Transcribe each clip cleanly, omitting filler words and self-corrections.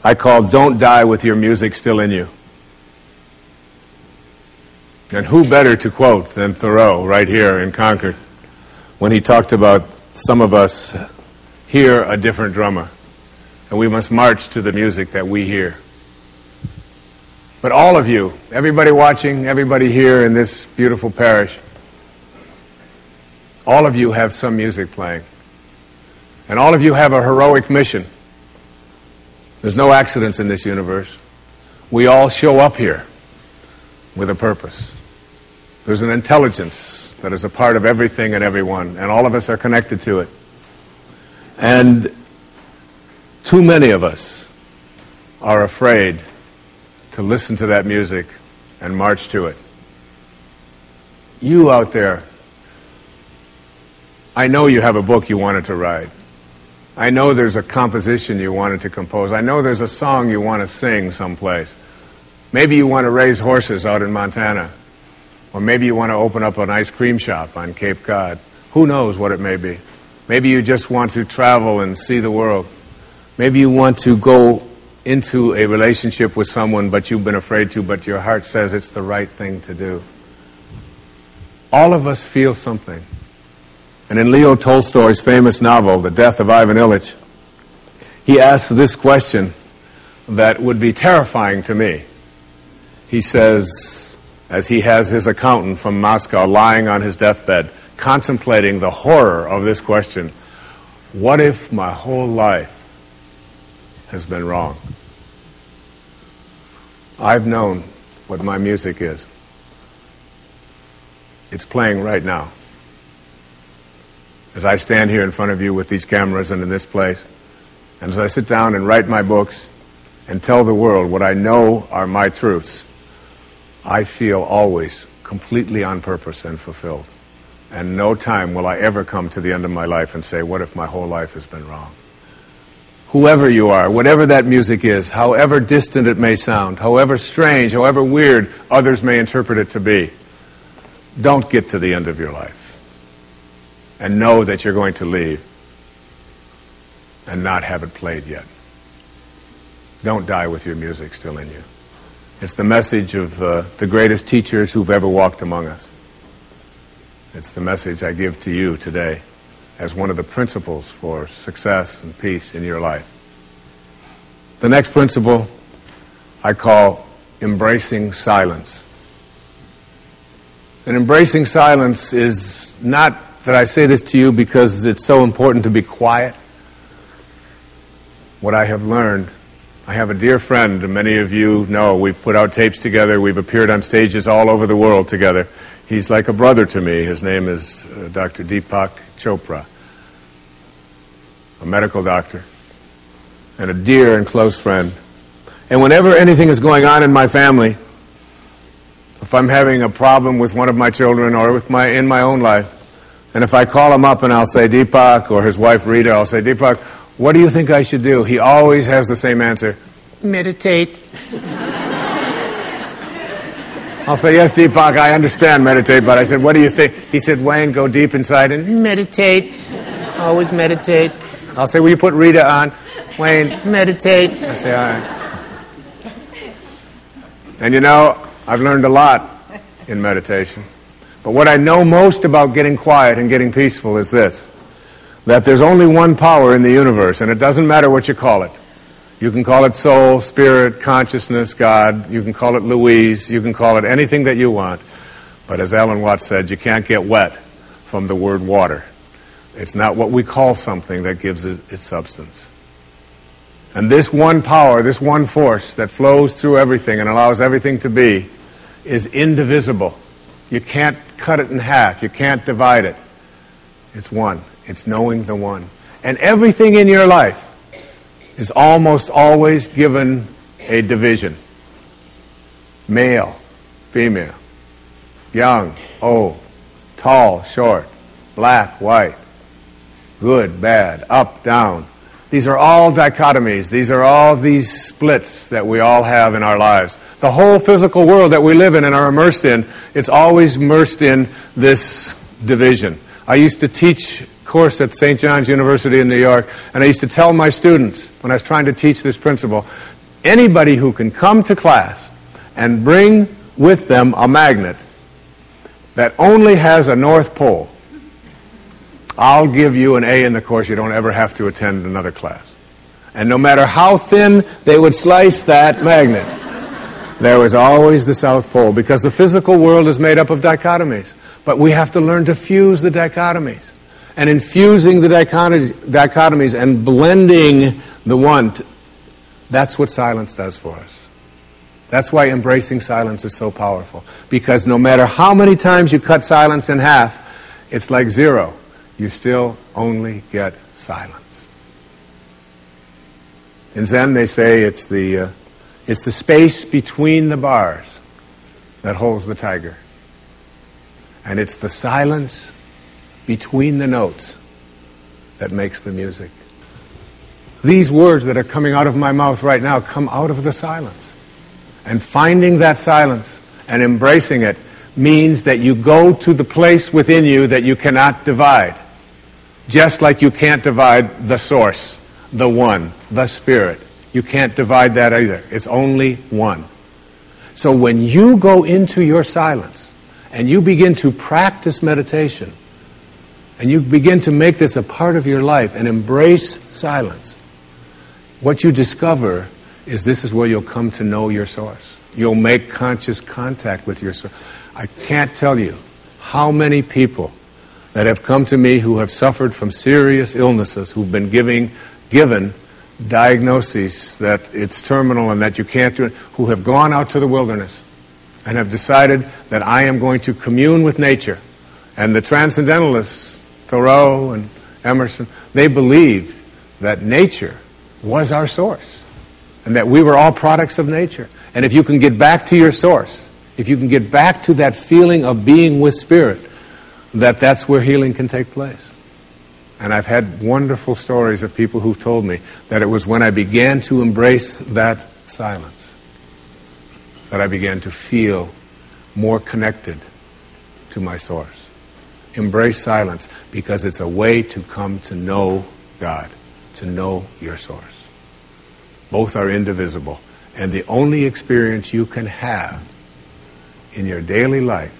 I call Don't Die With Your Music Still In You. And who better to quote than Thoreau right here in Concord when he talked about some of us hear a different drummer and we must march to the music that we hear. But all of you, everybody watching, everybody here in this beautiful parish, all of you have some music playing. And all of you have a heroic mission. There's no accidents in this universe. We all show up here with a purpose. There's an intelligence that is a part of everything and everyone, and all of us are connected to it. And too many of us are afraid to listen to that music and march to it. You out there, I know you have a book you wanted to write. I know there's a composition you wanted to compose. I know there's a song you want to sing someplace. Maybe you want to raise horses out in Montana. Or maybe you want to open up an ice cream shop on Cape Cod. Who knows what it may be. Maybe you just want to travel and see the world. Maybe you want to go into a relationship with someone but you've been afraid to, but your heart says it's the right thing to do. All of us feel something. And in Leo Tolstoy's famous novel, The Death of Ivan Ilyich, he asks this question that would be terrifying to me. He says, as he has his accountant from Moscow lying on his deathbed, contemplating the horror of this question, what if my whole life has been wrong? I've known what my music is. It's playing right now. As I stand here in front of you with these cameras and in this place, and as I sit down and write my books and tell the world what I know are my truths, I feel always completely on purpose and fulfilled. And no time will I ever come to the end of my life and say, what if my whole life has been wrong? Whoever you are, whatever that music is, however distant it may sound, however strange, however weird others may interpret it to be, don't get to the end of your life and know that you're going to leave and not have it played yet. Don't die with your music still in you. It's the message of the greatest teachers who've ever walked among us. It's the message I give to you today as one of the principles for success and peace in your life. The next principle I call embracing silence. And embracing silence is not that I say this to you because it's so important to be quiet. What I have learned, I have a dear friend, and many of you know, we've put out tapes together, we've appeared on stages all over the world together. He's like a brother to me. His name is Dr. Deepak Chopra, a medical doctor, and a dear and close friend. And whenever anything is going on in my family, if I'm having a problem with one of my children or in my own life, and if I call him up and I'll say, Deepak, or his wife Rita, I'll say, Deepak, what do you think I should do? He always has the same answer. Meditate. I'll say, yes, Deepak, I understand meditate, but I said, what do you think? He said, Wayne, go deep inside and meditate. Always meditate. I'll say, will you put Rita on? Wayne, meditate. I say, all right. And you know, I've learned a lot in meditation. But what I know most about getting quiet and getting peaceful is this, that there's only one power in the universe, and it doesn't matter what you call it. You can call it soul, spirit, consciousness, God. You can call it Louise. You can call it anything that you want. But as Alan Watts said, you can't get wet from the word water. It's not what we call something that gives it its substance. And this one power, this one force that flows through everything and allows everything to be, is indivisible. You can't cut it in half. You can't divide it. It's one. It's knowing the one. And everything in your life is almost always given a division. Male, female, young, old, tall, short, black, white, good, bad, up, down. These are all dichotomies. These are all these splits that we all have in our lives. The whole physical world that we live in and are immersed in, it's always immersed in this division. I used to teach course at St. John's University in New York, and I used to tell my students when I was trying to teach this principle, anybody who can come to class and bring with them a magnet that only has a North Pole, I'll give you an A in the course. You don't ever have to attend another class. And no matter how thin they would slice that magnet, there was always the South Pole, because the physical world is made up of dichotomies. But we have to learn to fuse the dichotomies. And in fusing the dichotomies and blending the one, that's what silence does for us. That's why embracing silence is so powerful. Because no matter how many times you cut silence in half, it's like zero. You still only get silence. In Zen, they say it's the space between the bars that holds the tiger. And it's the silence between the notes that makes the music. These words that are coming out of my mouth right now come out of the silence. And finding that silence and embracing it means that you go to the place within you that you cannot divide. Just like you can't divide the source, the one, the spirit. You can't divide that either. It's only one. So when you go into your silence and you begin to practice meditation and you begin to make this a part of your life and embrace silence, what you discover is this is where you'll come to know your source. You'll make conscious contact with your source. I can't tell you how many people that have come to me who have suffered from serious illnesses, who've been given diagnoses that it's terminal and that you can't do it, who have gone out to the wilderness and have decided that I am going to commune with nature. And the transcendentalists, Thoreau and Emerson, they believed that nature was our source and that we were all products of nature. And if you can get back to your source, if you can get back to that feeling of being with spirit, that's where healing can take place. And I've had wonderful stories of people who've told me that it was when I began to embrace that silence that I began to feel more connected to my source. Embrace silence because it's a way to come to know God, to know your source. Both are indivisible. And the only experience you can have in your daily life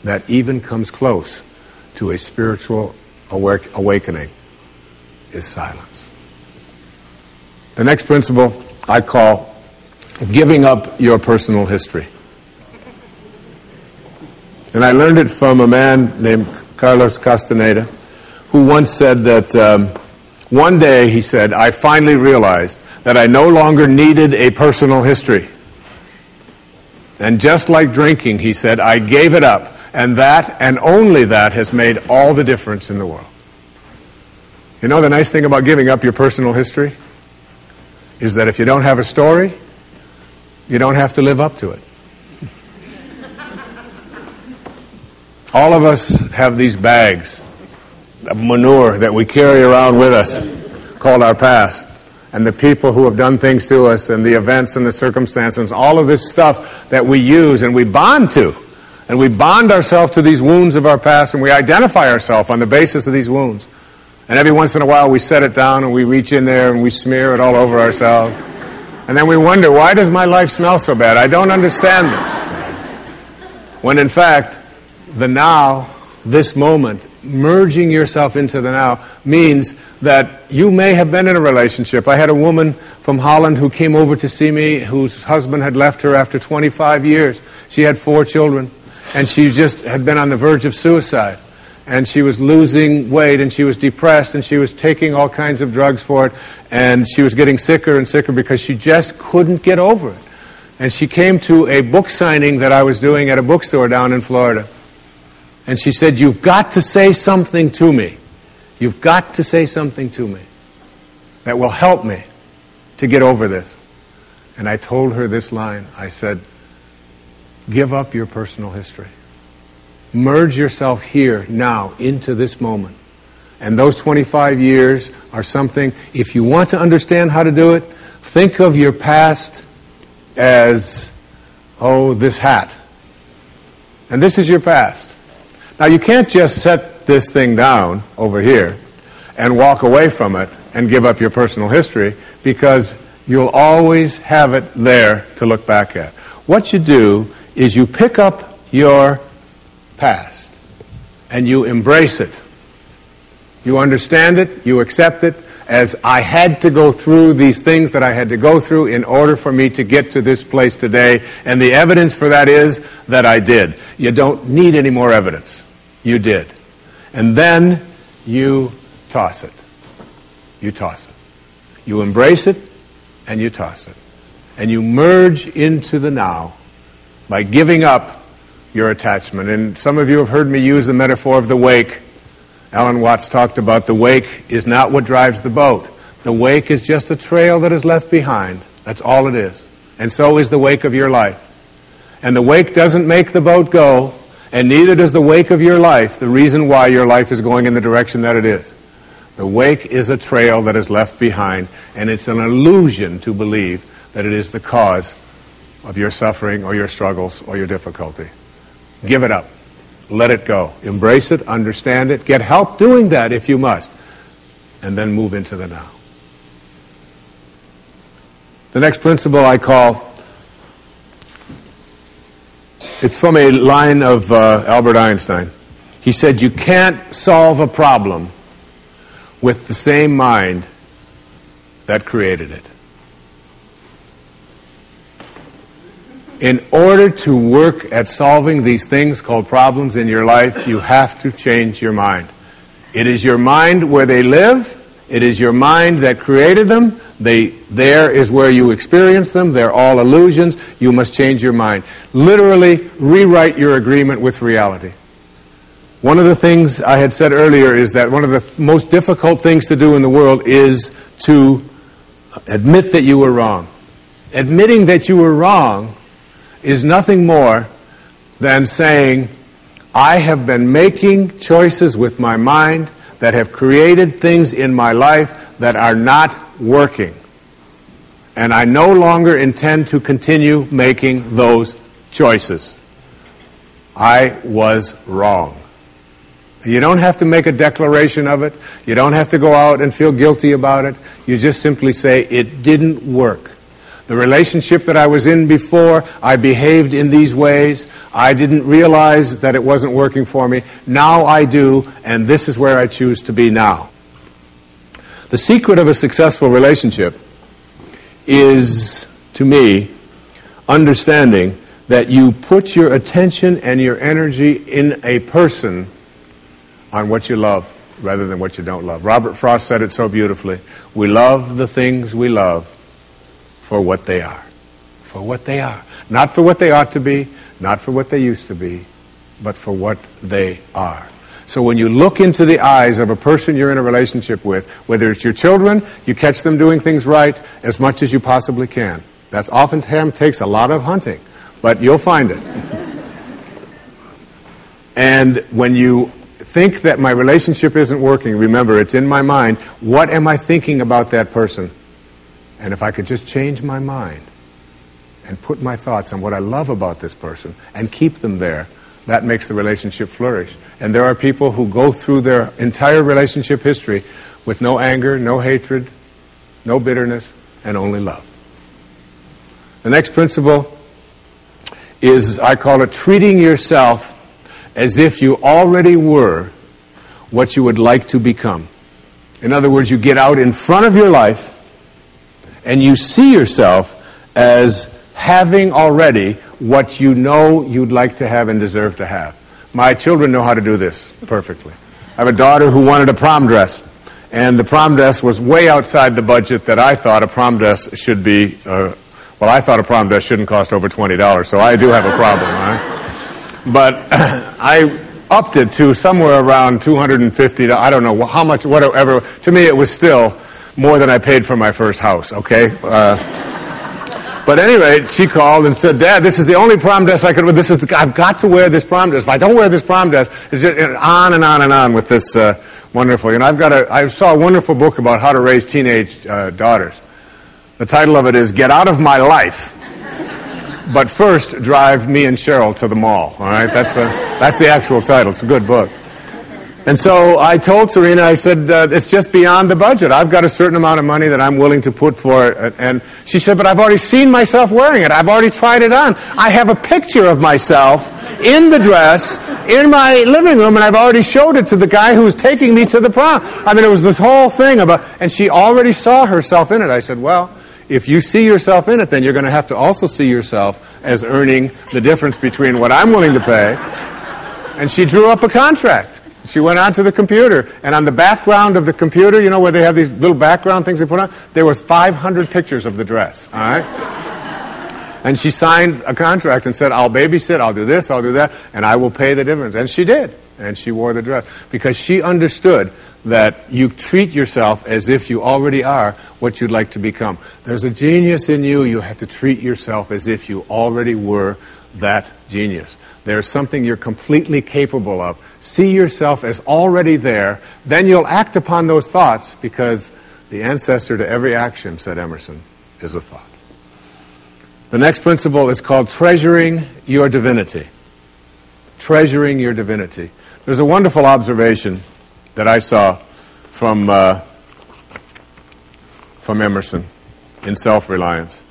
that even comes close to a spiritual awakening is silence. The next principle I call giving up your personal history. And I learned it from a man named Carlos Castaneda, who once said that one day, he said, I finally realized that I no longer needed a personal history. And just like drinking, he said, I gave it up. And that, and only that, has made all the difference in the world. You know the nice thing about giving up your personal history? Is that if you don't have a story, you don't have to live up to it. All of us have these bags of manure that we carry around with us, called our past. And the people who have done things to us, and the events and the circumstances, all of this stuff that we use and we bond to. And we bond ourselves to these wounds of our past, and we identify ourselves on the basis of these wounds. And every once in a while we set it down and we reach in there and we smear it all over ourselves. And then we wonder, why does my life smell so bad? I don't understand this. When in fact, the now, this moment, merging yourself into the now, means that you may have been in a relationship. I had a woman from Holland who came over to see me, whose husband had left her after 25 years. She had 4 children, and she just had been on the verge of suicide. And she was losing weight, and she was depressed, and she was taking all kinds of drugs for it, and she was getting sicker and sicker because she just couldn't get over it. And she came to a book signing that I was doing at a bookstore down in Florida. And she said, you've got to say something to me. You've got to say something to me that will help me to get over this. And I told her this line. I said, give up your personal history. Merge yourself here, now, into this moment. And those 25 years are something, if you want to understand how to do it, think of your past as, this hat. And this is your past. Now, you can't just set this thing down over here and walk away from it and give up your personal history, because you'll always have it there to look back at. What you do is you pick up your past and you embrace it. You understand it, you accept it, as I had to go through these things that I had to go through in order for me to get to this place today, and the evidence for that is that I did. You don't need any more evidence. You did. And then you toss it. You toss it. You embrace it, and you toss it. And you merge into the now by giving up your attachment. And some of you have heard me use the metaphor of the wake. Alan Watts talked about the wake is not what drives the boat. The wake is just a trail that is left behind. That's all it is. And so is the wake of your life. And the wake doesn't make the boat go, and neither does the wake of your life the reason why your life is going in the direction that it is. The wake is a trail that is left behind, and it's an illusion to believe that it is the cause of your suffering or your struggles or your difficulty. Give it up. Let it go. Embrace it, understand it, get help doing that if you must, and then move into the now. The next principle I call, it's from a line of Albert Einstein. He said, you can't solve a problem with the same mind that created it. In order to work at solving these things called problems in your life, you have to change your mind. It is your mind where they live. It is your mind that created them. There is where you experience them. They're all illusions. You must change your mind. Literally rewrite your agreement with reality. One of the things I had said earlier is that one of the most difficult things to do in the world is to admit that you were wrong. Admitting that you were wrong is nothing more than saying, I have been making choices with my mind that have created things in my life that are not working. And I no longer intend to continue making those choices. I was wrong. You don't have to make a declaration of it. You don't have to go out and feel guilty about it. You just simply say, it didn't work. The relationship that I was in before, I behaved in these ways. I didn't realize that it wasn't working for me. Now I do, and this is where I choose to be now. The secret of a successful relationship is, to me, understanding that you put your attention and your energy in a person on what you love rather than what you don't love. Robert Frost said it so beautifully. We love the things we love for what they are. For what they are. Not for what they ought to be, not for what they used to be, but for what they are. So when you look into the eyes of a person you're in a relationship with, whether it's your children, you catch them doing things right as much as you possibly can. That's oftentimes takes a lot of hunting, but you'll find it. And when you think that my relationship isn't working, remember, it's in my mind. What am I thinking about that person? And if I could just change my mind and put my thoughts on what I love about this person and keep them there, that makes the relationship flourish. And there are people who go through their entire relationship history with no anger, no hatred, no bitterness, and only love. The next principle is, I call it treating yourself as if you already were what you would like to become. In other words, you get out in front of your life and you see yourself as having already what you know you'd like to have and deserve to have. My children know how to do this perfectly. I have a daughter who wanted a prom dress, and the prom dress was way outside the budget that I thought a prom dress should be. I thought a prom dress shouldn't cost over $20, so I do have a problem, right? But I upped it to somewhere around $250. I don't know how much, whatever. To me, it was still more than I paid for my first house, okay? But anyway, she called and said, Dad, this is the only prom dress I could wear. I've got to wear this prom dress. If I don't wear this prom dress, it's just on and on and on with this wonderful. I saw a wonderful book about how to raise teenage daughters. The title of it is Get Out of My Life, but first drive me and Cheryl to the mall. All right, that's the actual title. It's a good book. And so I told Serena, I said, it's just beyond the budget. I've got a certain amount of money that I'm willing to put for it. And she said, but I've already seen myself wearing it. I've already tried it on. I have a picture of myself in the dress in my living room, and I've already showed it to the guy who was taking me to the prom. I mean, it was this whole thing about, and she already saw herself in it. I said, well, if you see yourself in it, then you're going to have to also see yourself as earning the difference between what I'm willing to pay. And she drew up a contract. She went onto the computer, and on the background of the computer, you know, where they have these little background things they put on, there was 500 pictures of the dress, all right? And she signed a contract and said, I'll babysit, I'll do this, I'll do that, and I will pay the difference. And she did, and she wore the dress, because she understood that you treat yourself as if you already are what you'd like to become. There's a genius in you. You have to treat yourself as if you already were that genius. There's something you're completely capable of. See yourself as already there. Then you'll act upon those thoughts, because the ancestor to every action, said Emerson, is a thought. The next principle is called treasuring your divinity. Treasuring your divinity. There's a wonderful observation that I saw from Emerson in Self-Reliance.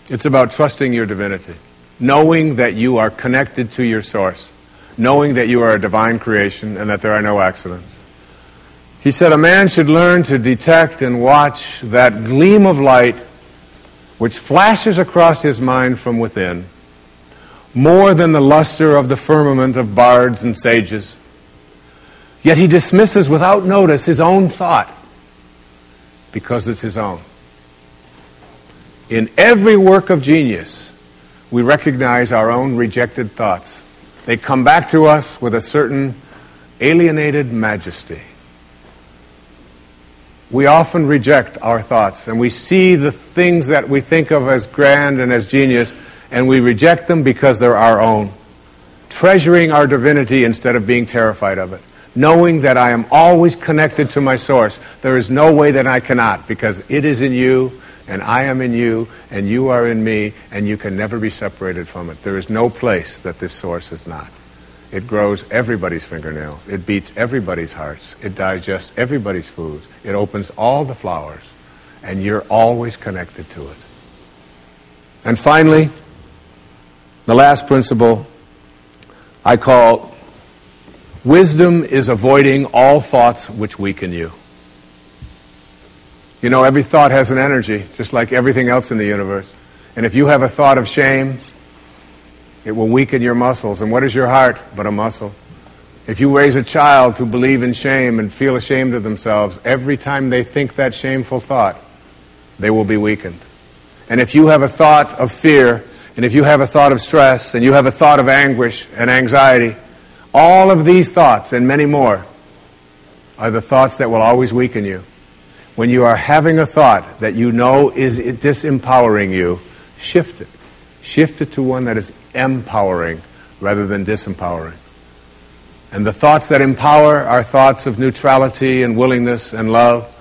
It's about trusting your divinity, knowing that you are connected to your source, knowing that you are a divine creation and that there are no accidents. He said, a man should learn to detect and watch that gleam of light which flashes across his mind from within, more than the luster of the firmament of bards and sages. Yet he dismisses without notice his own thought, because it's his own. In every work of genius, we recognize our own rejected thoughts. They come back to us with a certain alienated majesty. We often reject our thoughts, and we see the things that we think of as grand and as genius, and we reject them because they're our own. Treasuring our divinity instead of being terrified of it. Knowing that I am always connected to my source. There is no way that I cannot, because it is in you, and I am in you, and you are in me, and you can never be separated from it. There is no place that this source is not. It grows everybody's fingernails. It beats everybody's hearts. It digests everybody's foods. It opens all the flowers, and you're always connected to it. And finally, the last principle I call wisdom is avoiding all thoughts which weaken you. You know, every thought has an energy, just like everything else in the universe. And if you have a thought of shame, it will weaken your muscles. And what is your heart but a muscle? If you raise a child who believe in shame and feel ashamed of themselves, every time they think that shameful thought, they will be weakened. And if you have a thought of fear, and if you have a thought of stress, and you have a thought of anguish and anxiety, all of these thoughts and many more are the thoughts that will always weaken you. When you are having a thought that you know is disempowering you, shift it. Shift it to one that is empowering rather than disempowering. And the thoughts that empower are thoughts of neutrality and willingness and love,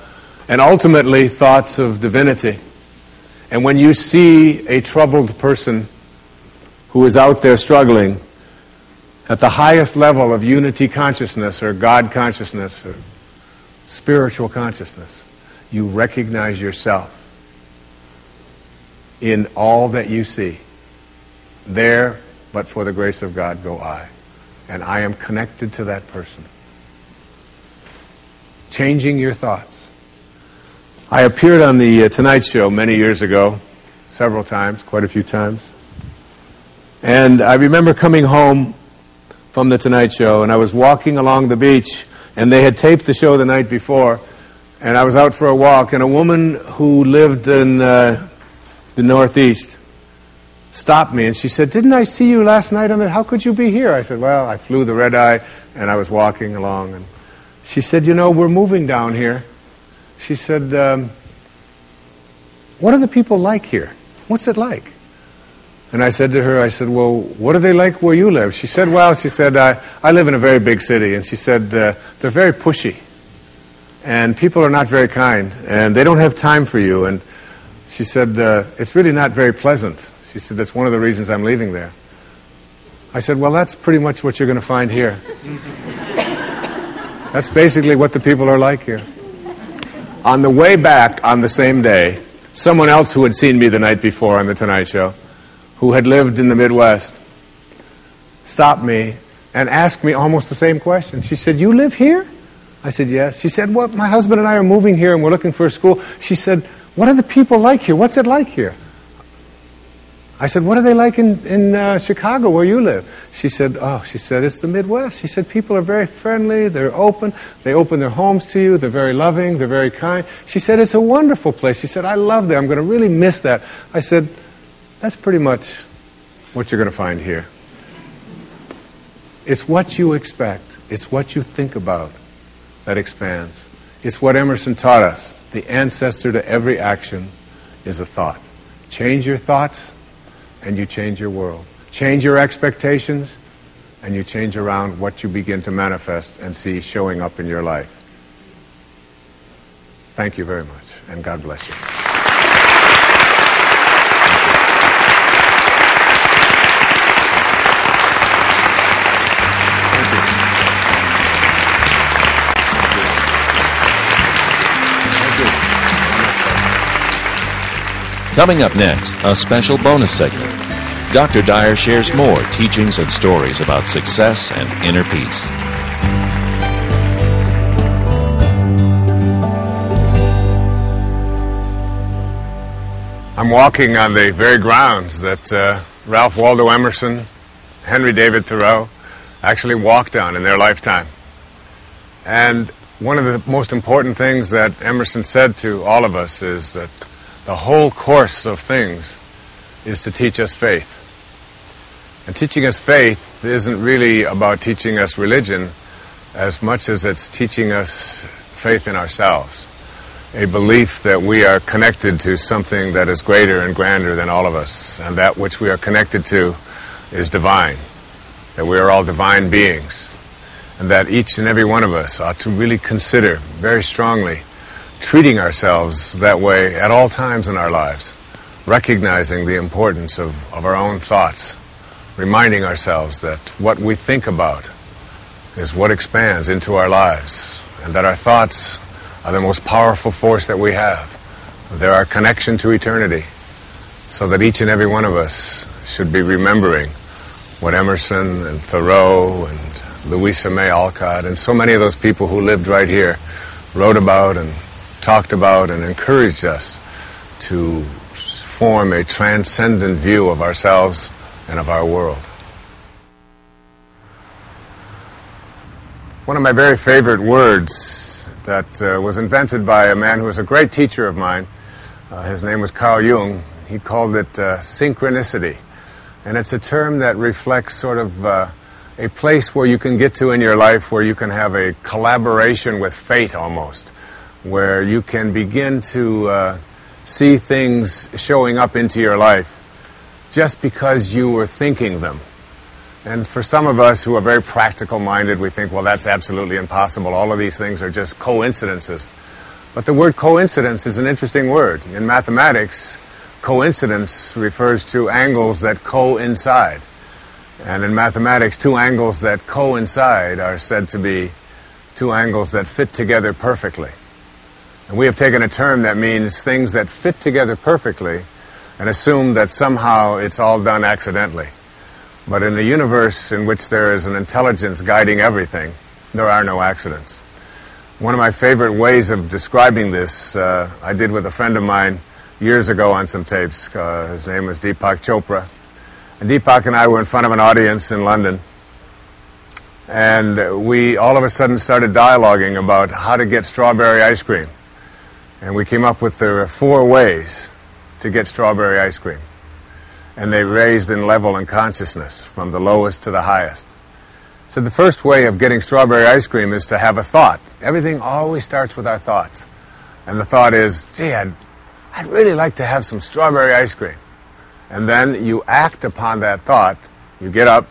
and ultimately thoughts of divinity. And when you see a troubled person who is out there struggling at the highest level of unity consciousness or God consciousness or spiritual consciousness, you recognize yourself in all that you see. There, but for the grace of God, go I. And I am connected to that person. Changing your thoughts. I appeared on the Tonight Show many years ago, several times, quite a few times. And I remember coming home from the Tonight Show, and I was walking along the beach, and they had taped the show the night before, and I was out for a walk, and a woman who lived in the Northeast stopped me, and she said, "Didn't I see you last night on the... How could you be here?" I said, "Well, I flew the red eye, and I was walking along." And she said, "You know, we're moving down here." She said, "What are the people like here? What's it like?" And I said to her, I said, "Well, what are they like where you live?" She said, "Well," she said, I live in a very big city." And she said, "They're very pushy. And people are not very kind. And they don't have time for you." And she said, "It's really not very pleasant." She said, "That's one of the reasons I'm leaving there." I said, "Well, that's pretty much what you're going to find here." That's basically what the people are like here. On the way back on the same day, someone else who had seen me the night before on The Tonight Show, who had lived in the Midwest, stopped me and asked me almost the same question. She said, "You live here?" I said, "Yes." She said, "Well, my husband and I are moving here and we're looking for a school." She said, "What are the people like here? What's it like here?" I said, "What are they like in Chicago where you live?" She said, "It's the Midwest." She said, "People are very friendly, they're open, they open their homes to you, they're very loving, they're very kind." She said, "It's a wonderful place." She said, "I love that, I'm going to really miss that." I said, "That's pretty much what you're going to find here." It's what you expect, it's what you think about that expands. It's what Emerson taught us. The ancestor to every action is a thought. Change your thoughts, and you change your world. Change your expectations, and you change around what you begin to manifest and see showing up in your life. Thank you very much, and God bless you. Coming up next, a special bonus segment. Dr. Dyer shares more teachings and stories about success and inner peace. I'm walking on the very grounds that Ralph Waldo Emerson, Henry David Thoreau actually walked on in their lifetime. And one of the most important things that Emerson said to all of us is that the whole course of things is to teach us faith. And teaching us faith isn't really about teaching us religion as much as it's teaching us faith in ourselves. A belief that we are connected to something that is greater and grander than all of us, and that which we are connected to is divine, that we are all divine beings, and that each and every one of us ought to really consider very strongly treating ourselves that way at all times in our lives, recognizing the importance of our own thoughts, reminding ourselves that what we think about is what expands into our lives, and that our thoughts are the most powerful force that we have. They're our connection to eternity, so that each and every one of us should be remembering what Emerson and Thoreau and Louisa May Alcott and so many of those people who lived right here wrote about and talked about and encouraged us to form a transcendent view of ourselves and of our world. One of my very favorite words that was invented by a man who was a great teacher of mine, his name was Carl Jung. He called it synchronicity. And it's a term that reflects sort of a place where you can get to in your life where you can have a collaboration with fate almost, where you can begin to see things showing up into your life just because you were thinking them. And for some of us who are very practical-minded, we think, well, that's absolutely impossible. All of these things are just coincidences. But the word coincidence is an interesting word. In mathematics, coincidence refers to angles that coincide. And in mathematics, two angles that coincide are said to be two angles that fit together perfectly. And we have taken a term that means things that fit together perfectly and assume that somehow it's all done accidentally. But in a universe in which there is an intelligence guiding everything, there are no accidents. One of my favorite ways of describing this, I did with a friend of mine years ago on some tapes. His name was Deepak Chopra. And Deepak and I were in front of an audience in London. And we all of a sudden started dialoguing about how to get strawberry ice cream. And we came up with there are 4 ways to get strawberry ice cream. And they raised in level and consciousness from the lowest to the highest. So the first way of getting strawberry ice cream is to have a thought. Everything always starts with our thoughts. And the thought is, gee, I'd really like to have some strawberry ice cream. And then you act upon that thought. You get up,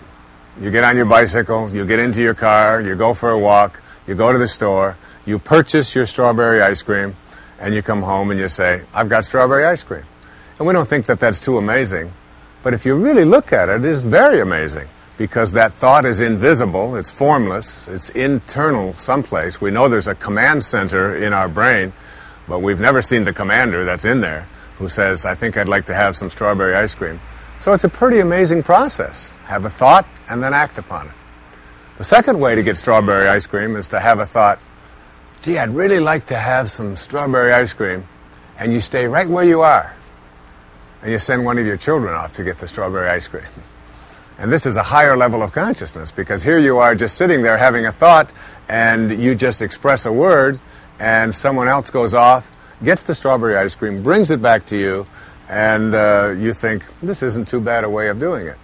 you get on your bicycle, you get into your car, you go for a walk, you go to the store, you purchase your strawberry ice cream, and you come home and you say, I've got strawberry ice cream. And we don't think that that's too amazing. But if you really look at it, it is very amazing. because that thought is invisible, it's formless, it's internal someplace. We know there's a command center in our brain, but we've never seen the commander that's in there who says, I think I'd like to have some strawberry ice cream. So it's a pretty amazing process. Have a thought and then act upon it. The second way to get strawberry ice cream is to have a thought, gee, I'd really like to have some strawberry ice cream, and you stay right where you are, and you send one of your children off to get the strawberry ice cream. And this is a higher level of consciousness, because here you are just sitting there having a thought, and you just express a word, and someone else goes off, gets the strawberry ice cream, brings it back to you, and you think, this isn't too bad a way of doing it.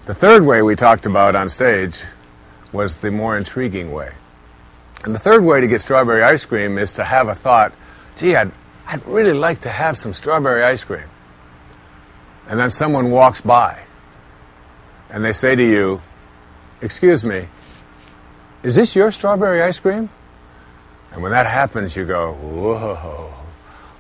The third way we talked about on stage was the more intriguing way. And the third way to get strawberry ice cream is to have a thought, gee, I'd really like to have some strawberry ice cream. And then someone walks by, and they say to you, excuse me, is this your strawberry ice cream? And when that happens, you go, whoa,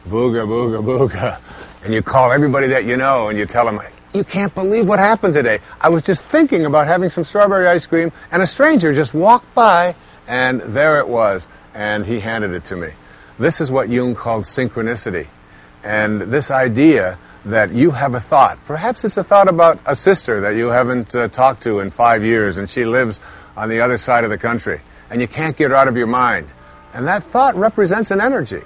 booga, booga, booga. And you call everybody that you know, and you tell them, you can't believe what happened today. I was just thinking about having some strawberry ice cream, and a stranger just walked by, and there it was, and he handed it to me. This is what Jung called synchronicity. And this idea that you have a thought. Perhaps it's a thought about a sister that you haven't talked to in 5 years, and she lives on the other side of the country, and you can't get her out of your mind. And that thought represents an energy.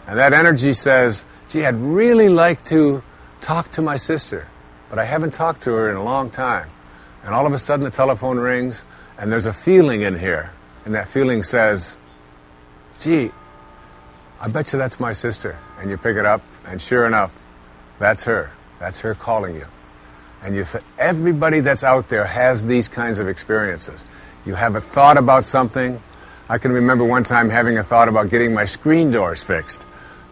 And that energy says, gee, I'd really like to talk to my sister, but I haven't talked to her in a long time. And all of a sudden the telephone rings, and there's a feeling in here. And that feeling says, gee, I bet you that's my sister. And you pick it up, and sure enough, that's her. That's her calling you. And everybody that's out there has these kinds of experiences. You have a thought about something. I can remember one time having a thought about getting my screen doors fixed.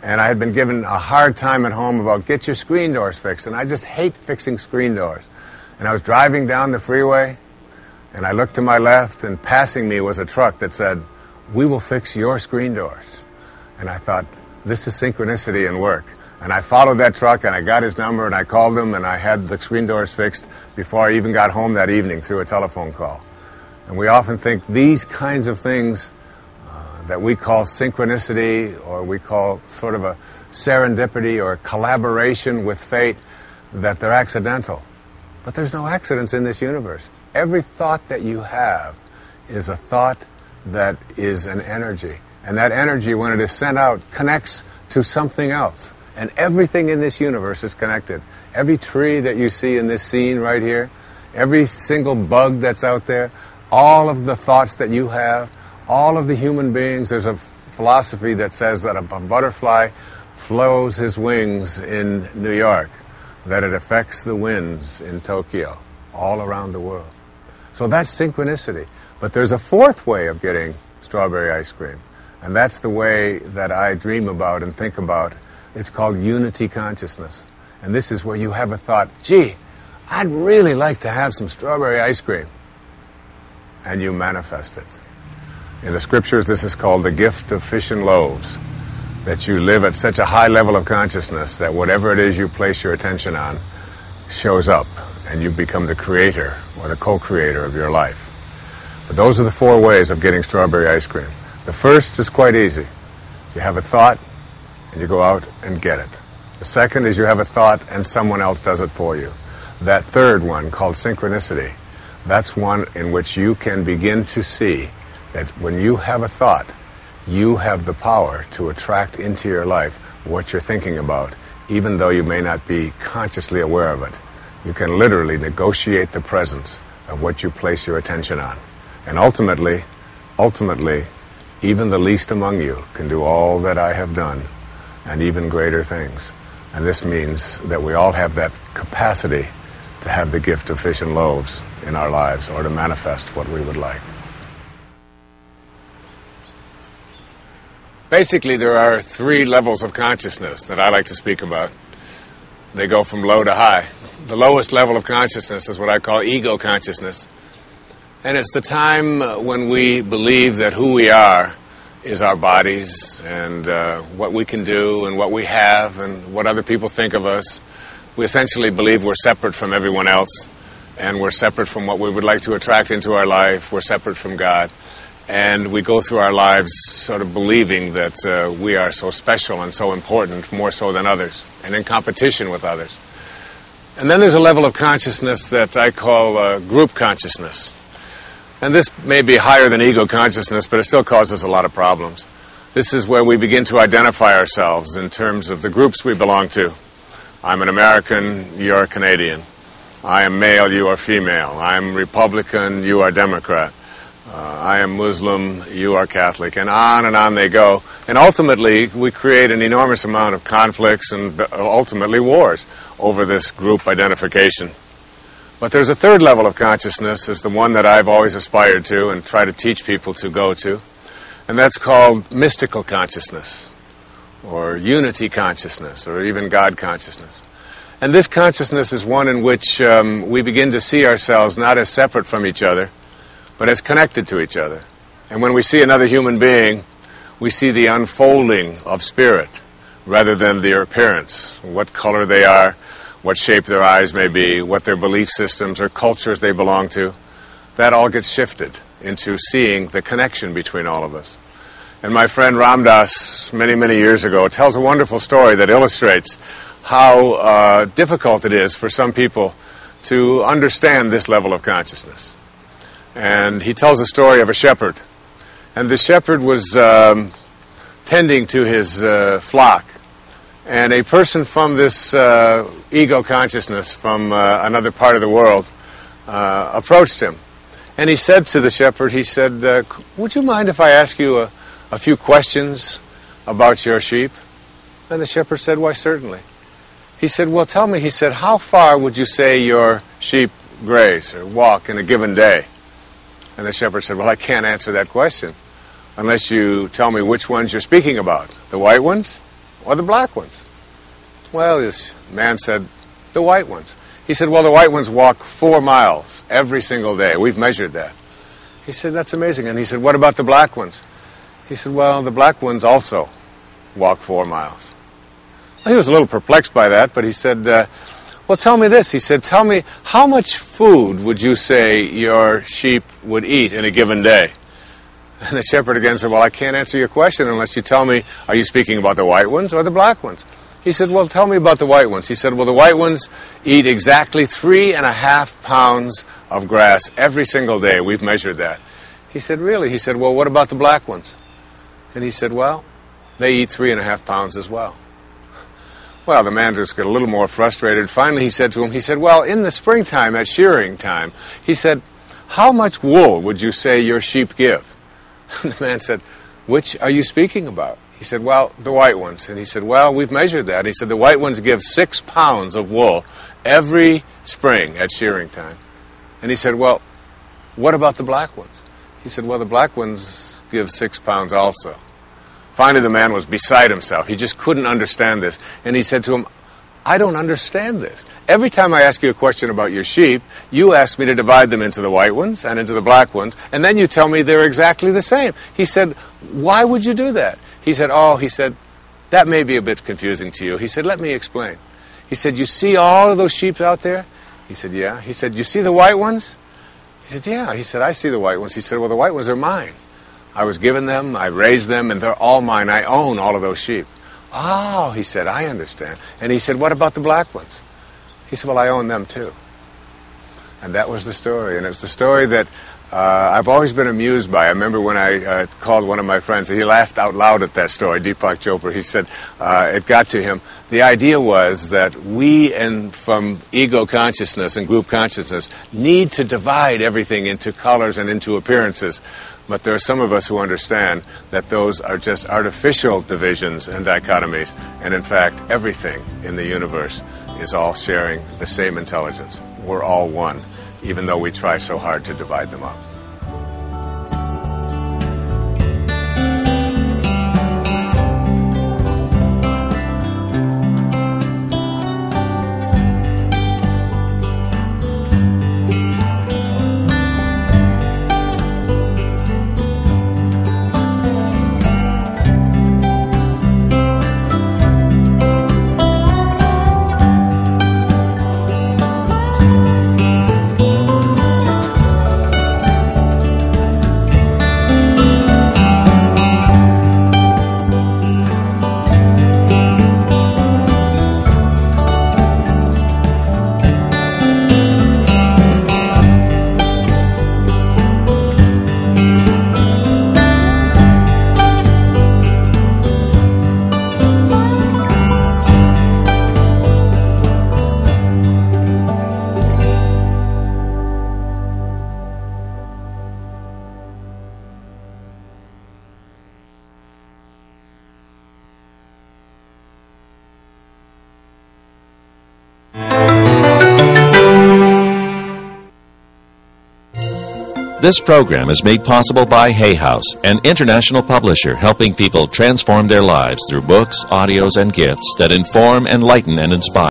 And I had been given a hard time at home about get your screen doors fixed. And I just hate fixing screen doors. And I was driving down the freeway, and I looked to my left, and passing me was a truck that said, we will fix your screen doors. And I thought, this is synchronicity in work. And I followed that truck, and I got his number, and I called him, and I had the screen doors fixed before I even got home that evening through a telephone call. And we often think these kinds of things that we call synchronicity, or we call sort of a serendipity or collaboration with fate, that they're accidental. But there's no accidents in this universe. Every thought that you have is a thought that is an energy. And that energy, when it is sent out, connects to something else. And everything in this universe is connected. Every tree that you see in this scene right here, every single bug that's out there, all of the thoughts that you have, all of the human beings. There's a philosophy that says that a butterfly flows his wings in New York, that it affects the winds in Tokyo, all around the world. So that's synchronicity. But there's a fourth way of getting strawberry ice cream, and that's the way that I dream about and think about. It's called unity consciousness. And this is where you have a thought, gee, I'd really like to have some strawberry ice cream. And you manifest it. In the scriptures, this is called the gift of fish and loaves, that you live at such a high level of consciousness that whatever it is you place your attention on shows up, and you become the creator or the co-creator of your life. But those are the four ways of getting strawberry ice cream. The first is quite easy. You have a thought, and you go out and get it. The second is you have a thought, and someone else does it for you. That third one, called synchronicity, that's one in which you can begin to see that when you have a thought, you have the power to attract into your life what you're thinking about, even though you may not be consciously aware of it. You can literally negotiate the presence of what you place your attention on. And ultimately, even the least among you can do all that I have done, and even greater things. And this means that we all have that capacity to have the gift of fish and loaves in our lives, or to manifest what we would like. Basically, there are 3 levels of consciousness that I like to speak about. They go from low to high. The lowest level of consciousness is what I call ego consciousness. And it's the time when we believe that who we are is our bodies, and what we can do, and what we have, and what other people think of us. We essentially believe we're separate from everyone else, and we're separate from what we would like to attract into our life. We're separate from God. And we go through our lives sort of believing that we are so special and so important, more so than others, and in competition with others. And then there's a level of consciousness that I call group consciousness. And this may be higher than ego consciousness, but it still causes a lot of problems. This is where we begin to identify ourselves in terms of the groups we belong to. I'm an American, you're a Canadian. I am male, you are female. I'm Republican, you are Democrat. I am Muslim, you are Catholic, and on they go. And ultimately, we create an enormous amount of conflicts and ultimately wars over this group identification. But there's a third level of consciousness, is the one that I've always aspired to and try to teach people to go to, and that's called mystical consciousness, or unity consciousness, or even God consciousness. And this consciousness is one in which we begin to see ourselves not as separate from each other, but as connected to each other. And when we see another human being, we see the unfolding of spirit rather than their appearance, what color they are, what shape their eyes may be, what their belief systems or cultures they belong to. That all gets shifted into seeing the connection between all of us. And my friend Ram Dass, many, many years ago, tells a wonderful story that illustrates how difficult it is for some people to understand this level of consciousness. And he tells a story of a shepherd. And the shepherd was tending to his flock. And a person from this ego consciousness from another part of the world approached him. And he said to the shepherd, he said, would you mind if I ask you a few questions about your sheep? And the shepherd said, why, certainly. He said, well, tell me, he said, how far would you say your sheep graze or walk in a given day? And the shepherd said, well, I can't answer that question unless you tell me which ones you're speaking about, the white ones or the black ones. Well, this man said, the white ones. He said, well, the white ones walk 4 miles every single day. We've measured that. He said, that's amazing. And he said, what about the black ones? He said, well, the black ones also walk 4 miles. Well, he was a little perplexed by that, but he said, well, tell me this. He said, tell me, how much food would you say your sheep would eat in a given day? And the shepherd again said, well, I can't answer your question unless you tell me, are you speaking about the white ones or the black ones? He said, well, tell me about the white ones. He said, well, the white ones eat exactly 3.5 pounds of grass every single day. We've measured that. He said, really? He said, well, what about the black ones? And he said, well, they eat 3.5 pounds as well. Well, the man just got a little more frustrated. Finally, he said to him, he said, well, in the springtime, at shearing time, he said, how much wool would you say your sheep give? And the man said, which are you speaking about? He said, well, the white ones. And he said, well, we've measured that. He said, the white ones give 6 pounds of wool every spring at shearing time. And he said, well, what about the black ones? He said, well, the black ones give 6 pounds also. Finally, the man was beside himself. He just couldn't understand this. And he said to him, I don't understand this. Every time I ask you a question about your sheep, you ask me to divide them into the white ones and into the black ones, and then you tell me they're exactly the same. He said, why would you do that? He said, that may be a bit confusing to you. He said, let me explain. He said, you see all of those sheep out there? He said, yeah. He said, you see the white ones? He said, yeah. He said, I see the white ones. He said, well, the white ones are mine. I was given them, I raised them, and they're all mine. I own all of those sheep. Oh, he said, I understand. And he said, what about the black ones? He said, well, I own them too. And that was the story. And it was the story that I've always been amused by. I remember when I called one of my friends, and he laughed out loud at that story, Deepak Chopra. He said it got to him. The idea was that we, and from ego consciousness and group consciousness, need to divide everything into colors and into appearances. But there are some of us who understand that those are just artificial divisions and dichotomies, and in fact, everything in the universe is all sharing the same intelligence. We're all one, even though we try so hard to divide them up. This program is made possible by Hay House, an international publisher helping people transform their lives through books, audios, and gifts that inform, enlighten, and inspire.